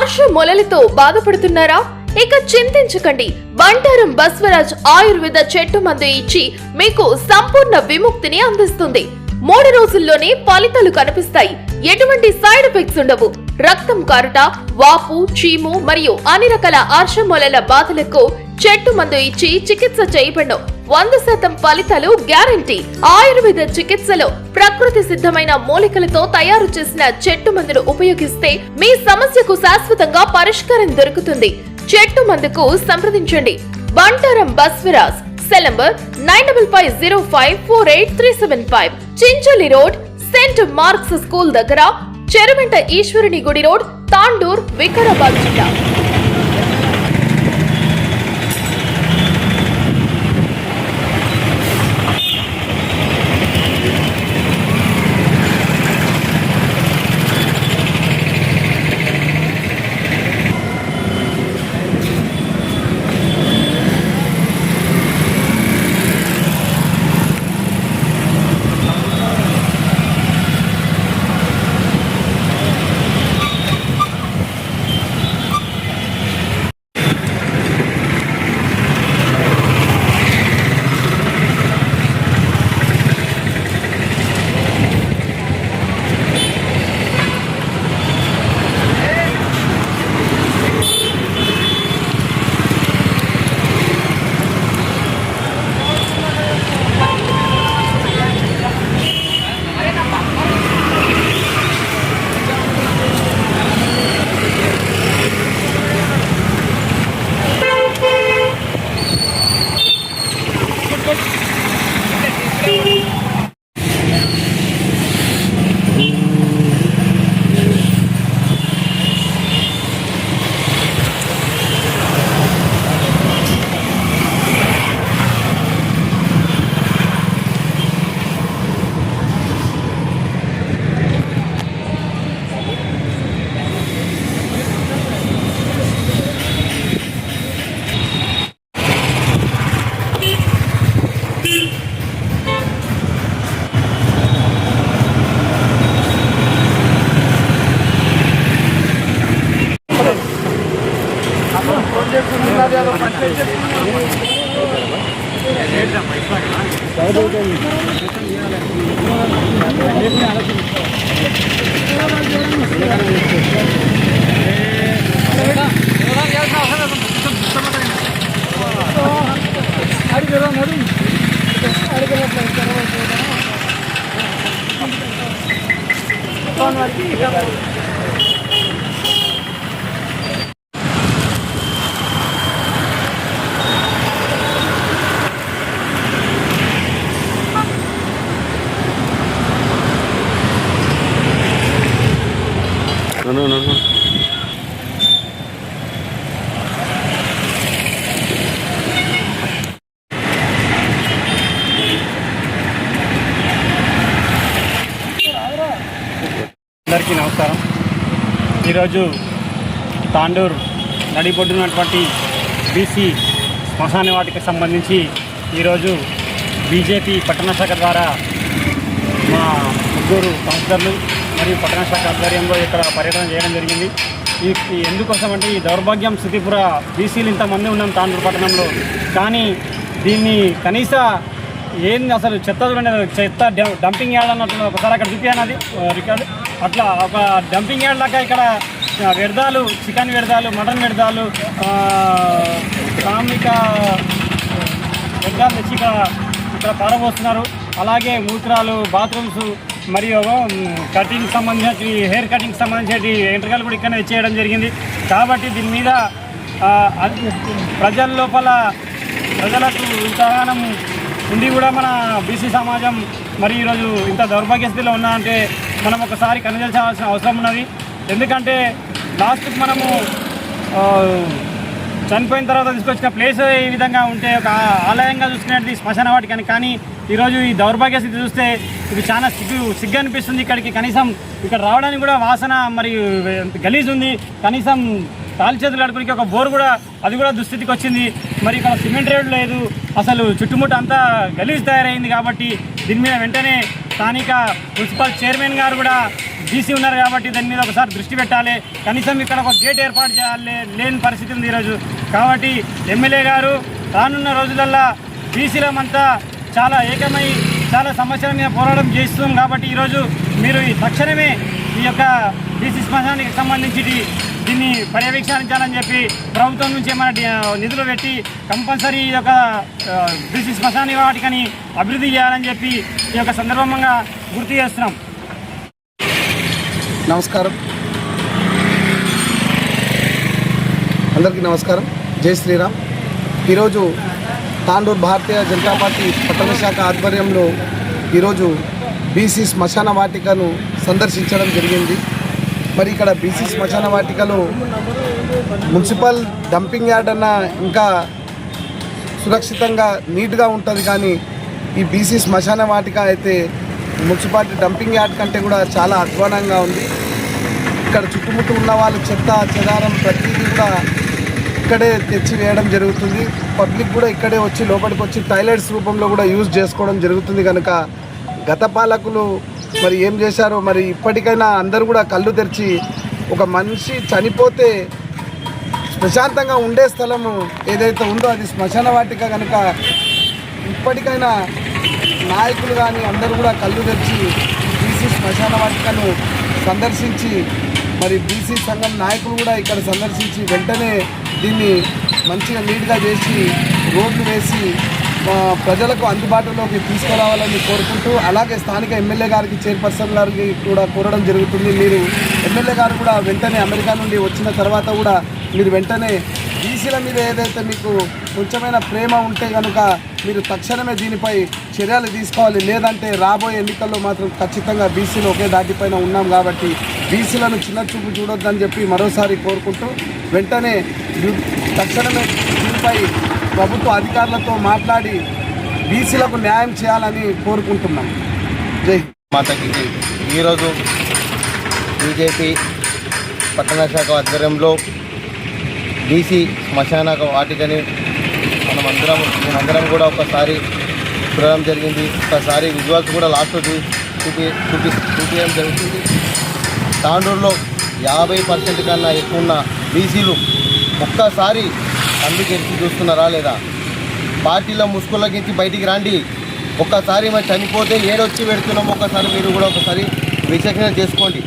ఆర్ష మొలలతో బాధపడుతున్నారా? ఇక చింతించకండి. బంటారం బస్వరాజ్ ఆయుర్వేద చెట్టు మందు ఇచ్చి మీకు సంపూర్ణ విముక్తిని అందిస్తుంది. 3 రోజుల్లోనే ఫలితాలు కనిపిస్తాయి. ఎటువంటి సైడ్ ఎఫెక్ట్స్ ఉండవు. రక్తం కారుట, వాపు, చీము మరియు అన్ని రకాల ఆర్ష మొలల బాధలకు చెట్టు మందు ఇచ్చి చికిత్స చేయబడను. 100% ఫలితాలు గ్యారంటీ. ఆయుర్వేద చికిత్సలో ప్రకృతి సిద్ధమైన మూలికలతో తయారు చేసిన చెట్టు మందును ఉపయోగిస్తే మీ సమస్యకు శాశ్వతంగా పరిష్కారం దొరుకుతుంది. చెట్టు మందుకు సంప్రదించండి. Bantaram Basavaraj. Cell number 9505483375. Chinchali road, Saint Mark's School దగ్గర, చెరువెంట ఈశ్వరుని గుడి రోడ్, తాండూర్, వికారాబాద్ జిల్లా. No. అందరికీ నమస్కారం. ఈరోజు తాండూర్ నడిబొడ్డున్నటువంటి బీసీ శ్మశాన వాటికి సంబంధించి ఈరోజు బీజేపీ పట్టణ శాఖ ద్వారా మా ముగ్గురు కౌన్సిలర్లు మరియు పట్టణ శాఖ ఆధ్వర్యంలో ఇక్కడ పర్యటన చేయడం జరిగింది. ఎందుకోసం అంటే ఈ దౌర్భాగ్యం స్థితిపుర బీసీలు ఇంతమంది ఉన్నాం తాండూరు పట్టణంలో, కానీ దీన్ని కనీస ఏంది అసలు చెత్త డంపింగ్ యార్డ్ అన్నట్లు ఒకసారి అక్కడ చూపించాను అది రికార్డు. అట్లా ఒక డంపింగ్ యార్డ్ లాగా ఇక్కడ వ్యర్థాలు, చికెన్ వ్యర్థాలు, మటన్ వ్యర్థాలు, సామిక వ్యర్థాలు తెచ్చి ఇక్కడ పారబోస్తున్నారు. అలాగే మూత్రాలు, బాత్రూమ్స్ మరియు కటింగ్ సంబంధించి హెయిర్ కటింగ్ సంబంధించి ఎంట్రకాలు కూడా ఇక్కడ చేయడం జరిగింది. కాబట్టి దీని మీద ప్రజలకు ఇంతగానం ఉండి కూడా మన బీసీ సమాజం మరి ఈరోజు ఇంత దౌర్భాగ్య స్థితిలో ఉన్నా అంటే మనం ఒకసారి కనుగొనాల్సిన అవసరం ఉన్నది. ఎందుకంటే లాస్ట్కి మనము చనిపోయిన తర్వాత తీసుకొచ్చిన ప్లేస్ ఈ విధంగా ఉంటే ఒక ఆలయంగా చూసుకునేది శ్మశాన వాటికని, కానీ ఈరోజు ఈ దౌర్భాగ్య స్థితి చూస్తే ఇది చాలా సిగ్గు అనిపిస్తుంది. ఇక్కడికి కనీసం ఇక్కడ రావడానికి కూడా వాసన మరి గలీజ్ ఉంది. కనీసం కాలు చేతులు కడుపునికి ఒక బోర్ కూడా అది కూడా దుస్థితికి వచ్చింది. మరి ఇక్కడ సిమెంట్ రోడ్ లేదు, అసలు చుట్టుముట్టు అంతా గలీజ్ తయారైంది. కాబట్టి దీని మీద వెంటనే స్థానిక మున్సిపల్ చైర్మన్ గారు కూడా బీసీ ఉన్నారు కాబట్టి దాని మీద ఒకసారి దృష్టి పెట్టాలి. కనీసం ఇక్కడ ఒక గేట్ ఏర్పాటు చేయాలి, లేని పరిస్థితి ఉంది ఈరోజు. కాబట్టి ఎమ్మెల్యే గారు రానున్న రోజులల్లో బీసీలమంతా చాలా ఏకమై చాలా సమస్యల మీద పోరాటం చేస్తున్నాం. కాబట్టి ఈరోజు మీరు తక్షణమే ఈ యొక్క బీసీ శ్మశానానికి సంబంధించి దీన్ని పర్యవేక్షించాలని చెప్పి ప్రభుత్వం నుంచి ఏమైనా నిధులు పెట్టి కంపల్సరీ ఈ యొక్క బీసీ శ్మశాన వాటికని అభివృద్ధి చేయాలని చెప్పి ఈ యొక్క సందర్భంగా గుర్తు చేస్తున్నాం. నమస్కారం, అందరికీ నమస్కారం. జై శ్రీరామ్. ఈరోజు తాండూరు భారతీయ జనతా పార్టీ పట్టణ శాఖ ఆధ్వర్యంలో ఈరోజు బీసీ శ్మశాన వాటికను సందర్శించడం జరిగింది. మరి ఇక్కడ బీసీ శ్మశాన వాటికలో మున్సిపల్ డంపింగ్ యార్డ్ అన్న ఇంకా సురక్షితంగా నీట్గా ఉంటుంది, కానీ ఈ బీసీ శ్మశాన వాటిక అయితే మున్సిపాలిటీ డంపింగ్ యార్డ్ కంటే కూడా చాలా అధ్వానంగా ఉంది. ఇక్కడ చుట్టుముట్టు ఉన్న వాళ్ళు చెత్త చెదారం ప్రతిదీ కూడా ఇక్కడే తెచ్చి వేయడం జరుగుతుంది. పబ్లిక్ కూడా ఇక్కడే వచ్చి లోపలికి వచ్చి టాయిలెట్స్ రూపంలో కూడా యూజ్ చేసుకోవడం జరుగుతుంది. కనుక గత పాలకులు మరి ఏం చేశారో మరి ఇప్పటికైనా అందరూ కూడా కళ్ళు తెరిచి ఒక మనిషి చనిపోతే ప్రశాంతంగా ఉండే స్థలము ఏదైతే ఉందో అది శ్మశాన వాటిక. కనుక ఇప్పటికైనా నాయకులు కానీ అందరూ కూడా కళ్ళు తెరిచి బీసీ శ్మశాన వాటికను సందర్శించి మరి బీసీ సంఘం నాయకులు కూడా ఇక్కడ సందర్శించి వెంటనే దీన్ని మంచిగా నీట్గా చేసి రోడ్లు వేసి ప్రజలకు అందుబాటులోకి తీసుకురావాలని కోరుకుంటూ, అలాగే స్థానిక ఎమ్మెల్యే గారికి చైర్పర్సన్ గారికి కూడా కోరడం జరుగుతుంది. మీరు ఎమ్మెల్యే గారు కూడా వెంటనే అమెరికా నుండి వచ్చిన తర్వాత కూడా మీరు వెంటనే బీసీల మీద ఏదైతే మీకు కొంచెమైనా ప్రేమ ఉంటే కనుక మీరు తక్షణమే దీనిపై చర్యలు తీసుకోవాలి. లేదంటే రాబోయే ఎన్నికల్లో మాత్రం ఖచ్చితంగా బీసీలు ఒకే దాటిపైన ఉన్నాం కాబట్టి బీసీలను చిన్న చూపు చూడొద్దని చెప్పి మరోసారి కోరుకుంటూ వెంటనే తక్షణమే దీనిపై ప్రభుత్వ అధికారులతో మాట్లాడి బీసీలకు న్యాయం చేయాలని కోరుకుంటున్నాం. జై మాతకి. ఈరోజు బీజేపీ పట్టణ శాఖ ఆధ్వర్యంలో బీసీ శ్మశాన వాటికని మేమందరం కూడా ఒకసారి చూడడం జరిగింది. ఒకసారి విజువల్స్ కూడా లాస్ట్ చూపించడం జరుగుతుంది. తాండూరులో 50% కన్నా ఎక్కువ ఉన్న బీసీలు ఒక్కసారి అందుకెళ్ళి చూస్తున్నారా లేదా? పార్టీలో ముసుగులకించి బయటికి రండి. ఒక్కసారి మరి చనిపోతే ఏడొచ్చి పెడుతున్నాం, ఒక్కసారి మీరు కూడా ఒకసారి విచక్షణ చేసుకోండి.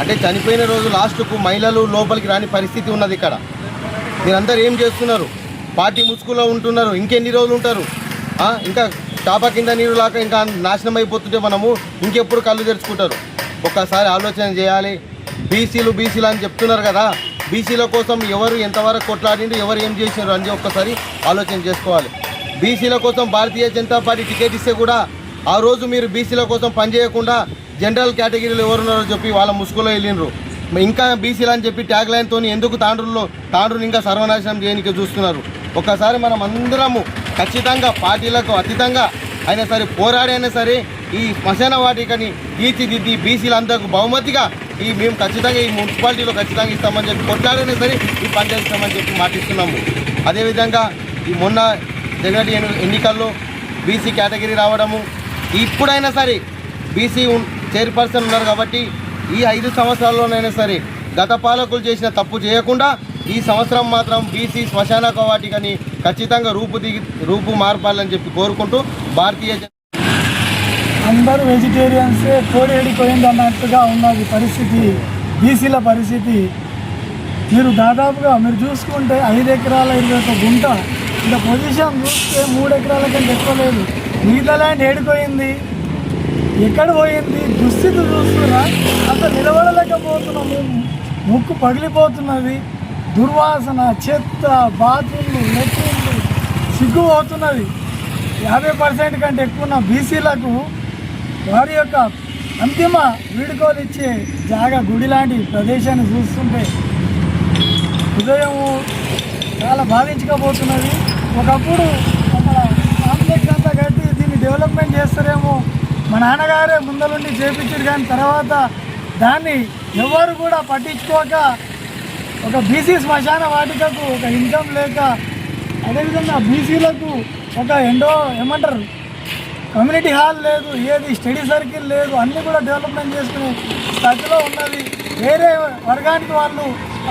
అంటే చనిపోయిన రోజు లాస్ట్కు మహిళలు లోపలికి రాని పరిస్థితి ఉన్నది. ఇక్కడ మీరందరూ ఏం చేస్తున్నారు? పార్టీ ముసుగులో ఉంటున్నారు. ఇంకెన్ని రోజులు ఉంటారు? ఇంకా చాప కింద నీరు లాగా ఇంకా నాశనం అయిపోతుంటే మనము ఇంకెప్పుడు కళ్ళు తెరుచుకుంటారు? ఒక్కసారి ఆలోచన చేయాలి. బీసీలు అని చెప్తున్నారు కదా, బీసీల కోసం ఎవరు ఎంతవరకు కొట్లాడిండ్రు, ఎవరు ఏం చేసినారు అని ఒక్కసారి ఆలోచన చేసుకోవాలి. బీసీల కోసం భారతీయ జనతా పార్టీ టికెట్ ఇస్తే కూడా ఆ రోజు మీరు బీసీల కోసం పనిచేయకుండా జనరల్ కేటగిరీలో ఎవరున్నారో చెప్పి వాళ్ళ ముసుగులో వెళ్ళిండ్రు. ఇంకా బీసీలు అని చెప్పి ట్యాగ్ లైన్తో ఎందుకు తాండ్రుని ఇంకా సర్వనాశనం చేయడానికి చూస్తున్నారు? ఒక్కసారి మనం అందరము ఖచ్చితంగా పార్టీలకు అతీతంగా అయినా సరే పోరాడైనా సరే ఈ శ్మశాన వాటికని తీర్చిదిద్ది బీసీలందరికీ బహుమతిగా మేము ఖచ్చితంగా ఈ మున్సిపాలిటీలో ఖచ్చితంగా ఇస్తామని చెప్పి కొట్లాడైనా సరే ఈ పని చేస్తామని చెప్పి మాటిస్తున్నాము. అదేవిధంగా ఈ మొన్న జరిగిన ఎన్నికల్లో బీసీ కేటగిరీ రావడము, ఇప్పుడైనా సరే బీసీ చైర్పర్సన్ ఉన్నారు కాబట్టి ఈ 5 సంవత్సరాల్లోనైనా సరే గత పాలకులు చేసిన తప్పు చేయకుండా ఈ సంవత్సరం మాత్రం బీసీ శ్మశాన వాటికని ఖచ్చితంగా రూపు మార్పాలని చెప్పి కోరుకుంటూ భారతీయ అందరూ వెజిటేరియన్సే కోడేడిపోయింది అన్నట్టుగా ఉన్నది పరిస్థితి, బీసీల పరిస్థితి. మీరు దాదాపుగా మీరు చూసుకుంటే 5 ఎకరాల 21 గుంట, ఇంకా పొజిషన్ చూస్తే 3 ఎకరాల కంటే ఎక్కువ లేదు. మిగతా ల్యాండ్ ఏడిపోయింది, ఎక్కడ పోయింది? దుస్థితి చూస్తున్నా అంత నిలబడలేకపోతున్నాము. ముక్కు పగిలిపోతున్నది, దుర్వాసన, చెత్త, బాత్రూమ్లు, లెట్రిన్లు సిగ్గు పోతున్నది. 50% కంటే ఎక్కువ ఉన్న బీసీలకు వారి యొక్క అంతిమ వీడుకోలు ఇచ్చే జాగా గుడి లాంటి ప్రదేశాన్ని చూస్తుంటే హృదయం చాలా బాధించకపోతున్నది. ఒకప్పుడు మన కాంప్లెక్స్ అంతా కట్టి దీన్ని డెవలప్మెంట్ చేస్తారేమో మా నాన్నగారే ముందలుండి చేపించారు, కానీ తర్వాత దాన్ని ఎవరు కూడా పట్టించుకోక ఒక బీసీ శ్మశాన వాటికకు ఒక ఇన్కమ్ లేక, అదేవిధంగా బీసీలకు ఒక ఏమంటారు కమ్యూనిటీ హాల్ లేదు, ఏది స్టడీ సర్కిల్ లేదు, అన్నీ కూడా డెవలప్మెంట్ చేసుకునే స్థితిలో ఉన్నది. వేరే వర్గానికి వాళ్ళు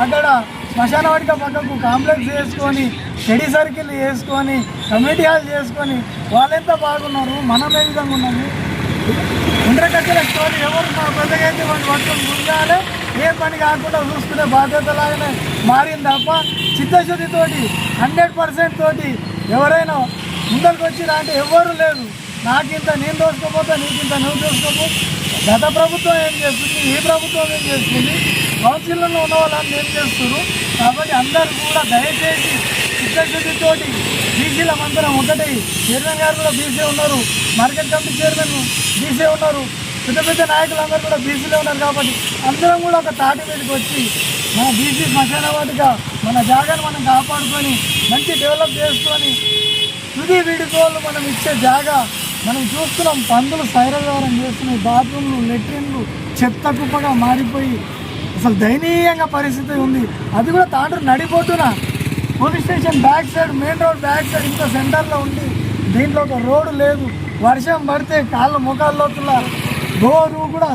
అక్కడ శ్మశాన వాటిక పక్కకు కాంప్లెక్స్ చేసుకొని స్టడీ సర్కిల్ చేసుకొని కమ్యూనిటీ హాల్ చేసుకొని వాళ్ళెంత బాగున్నారు, మనం ఏ విధంగా ఉన్నాము. ఇంద్రకట్టెల స్టోరీ ఎవరు మా పెద్దగైతే వాళ్ళు పట్టుకొని గుంజాలి, ఏ పని కాకుండా చూసుకునే బాధ్యతలాగానే మారింది తప్ప చిత్తశుద్ధితోటి 100% తోటి ఎవరైనా ముందరికి వచ్చిరా అంటే ఎవ్వరూ లేదు. నాకింత నేను దోసుకోపోతే నీకింత నువ్వు దోసుకోపో. గత ప్రభుత్వం ఏం చేస్తుంది, ఈ ప్రభుత్వం ఏం చేస్తుంది, కౌన్సిల్లో ఉన్న వాళ్ళని ఏం చేస్తున్నారు. కాబట్టి అందరూ కూడా దయచేసి చిత్తశుద్ధితోటి బీసీల మంత్రం ఒకటి. చైర్మన్ గారు కూడా బీసీ ఉన్నారు, మార్కెట్ కమిటీ చైర్మన్ బీసీ ఉన్నారు, పెద్ద పెద్ద నాయకులందరూ కూడా బీసీలో ఉన్నారు. కాబట్టి అందరం కూడా ఒక తాటి మీదకి వచ్చి మన బీసీ శ్మశాన వాటిక మన జాగాను మనం కాపాడుకొని మంచి డెవలప్ చేసుకొని తుది వీడుకోలు మనం ఇచ్చే జాగా మనం చూస్తున్నాం. పందులు సైరవ్యవహారం చేస్తున్నాయి, బాత్రూమ్లు లెట్రిన్లు చెత్త కుప్పగా మారిపోయి అసలు దయనీయంగా పరిస్థితి ఉంది. అది కూడా తాండూరు నడిపోతున్నా police station back side, main road back side ఇంత సెంటర్లో ఉంది. దీంట్లో ఒక రోడ్డు లేదు, వర్షం పడితే కాళ్ళ ముఖాల్లోతుల డోరు కూడా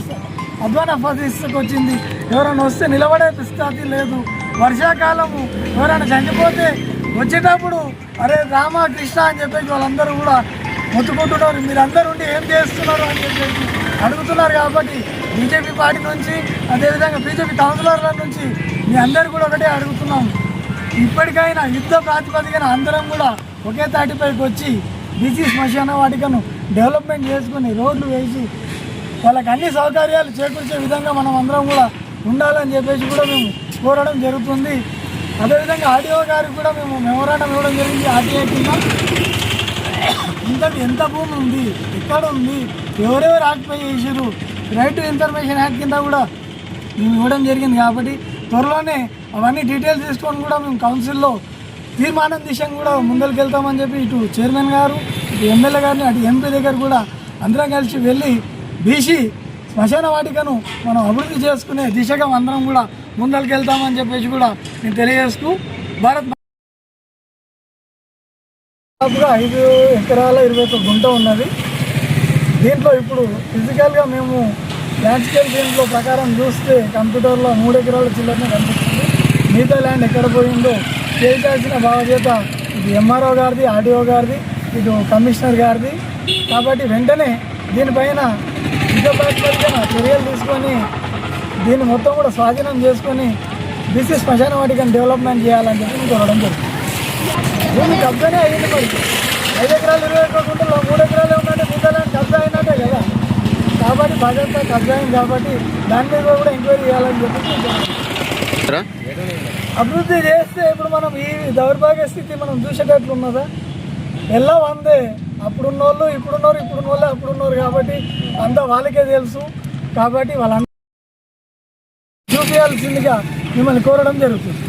అధ్వాన పరిస్థితికి వచ్చింది. ఎవరైనా వస్తే నిలబడే స్థితి లేదు. వర్షాకాలము ఎవరైనా చనిపోతే వచ్చేటప్పుడు అరే రామ కృష్ణ అని చెప్పేసి వాళ్ళందరూ కూడా మొత్తుకుంటున్నారు. మీరందరూ ఉండి ఏం చేస్తున్నారు అని చెప్పేసి అడుగుతున్నారు. కాబట్టి బీజేపీ పార్టీ నుంచి అదేవిధంగా బీజేపీ కౌన్సిలర్ల నుంచి మీ అందరూ కూడా ఒకటే అడుగుతున్నాం, ఇప్పటికైనా యుద్ధ ప్రాతిపదికన అందరం కూడా ఒకే తాటిపైకి వచ్చి బీసీ శ్మశాన వాటికను డెవలప్మెంట్ చేసుకుని రోడ్లు వేసి వాళ్ళకి అన్ని సౌకర్యాలు చేకూర్చే విధంగా మనం అందరం కూడా ఉండాలని చెప్పేసి కూడా మేము కోరడం జరుగుతుంది. అదేవిధంగా ఆర్డీఓ గారికి కూడా మేము మెమోరాండం ఇవ్వడం జరిగింది. ఆర్టీఐ కింద ఎంత భూమి ఉంది, ఎక్కడ ఉంది, ఎవరెవరు ఆక్యుపై చేసారు, రైట్ టు ఇన్ఫర్మేషన్ యాక్ట్ కింద కూడా మేము ఇవ్వడం జరిగింది. కాబట్టి త్వరలోనే అవన్నీ డీటెయిల్స్ తీసుకొని కూడా మేము కౌన్సిల్లో తీర్మానం దిశగా కూడా ముందరికి వెళ్తామని చెప్పి ఇటు చైర్మన్ గారు, ఇటు ఎమ్మెల్యే గారిని, అటు ఎంపీ దగ్గర కూడా అందరం కలిసి వెళ్ళి బీసీ శ్మశాన వాటికను మనం అభివృద్ధి చేసుకునే దిశగా అందరం కూడా ముందరికి వెళ్తామని చెప్పేసి కూడా నేను తెలియజేస్తూ భారత్ 5 ఎకరాల 21 గుంట ఉన్నది. దీంట్లో ఇప్పుడు ఫిజికల్గా మేము ల్యాండ్ స్కేల్ దీంట్లో ప్రకారం చూస్తే కంప్యూటర్లో 3 ఎకరాల చిల్లరనే కనిపిస్తుంది. మిగతా ల్యాండ్ ఎక్కడ పోయిందో చేయాల్సిన బాధ్యత ఇది ఎంఆర్ఓ గారిది, ఆర్డీఓ గారిది, ఇటు కమిషనర్ గారిది. కాబట్టి వెంటనే దీనిపైన యుద్ధప్రాతిపదికన చర్యలు తీసుకొని దీన్ని మొత్తం కూడా స్వాధీనం చేసుకొని బీసీ శ్మశాన వాటికను డెవలప్మెంట్ చేయాలని చెప్పి మేము కోరడం జరుగుతుంది. భూమి కబ్జానే అయ్యింది. మరి 5 ఎకరాలు 21 గుంటల్లో 3 ఎకరాలే ఉన్నట్టే, మిగతా ల్యాండ్ కబ్జా అయినట్టే కదా. కాబట్టి భద్రత కబ్జా అయింది. కాబట్టి దాని మీద కూడా ఎంక్వైరీ చేయాలని చెప్పి అభివృద్ధి చేస్తే ఇప్పుడు మనం ఈ దౌర్భాగ్య స్థితి మనం చూసేటట్లు ఉన్నదా? ఎలా వందే అప్పుడున్న వాళ్ళు ఇప్పుడున్న వాళ్ళు అప్పుడున్నారు. కాబట్టి అంతా వాళ్ళకే తెలుసు. కాబట్టి వాళ్ళందరూ చూపించాల్సిందిగా మిమ్మల్ని కోరడం జరుగుతుంది.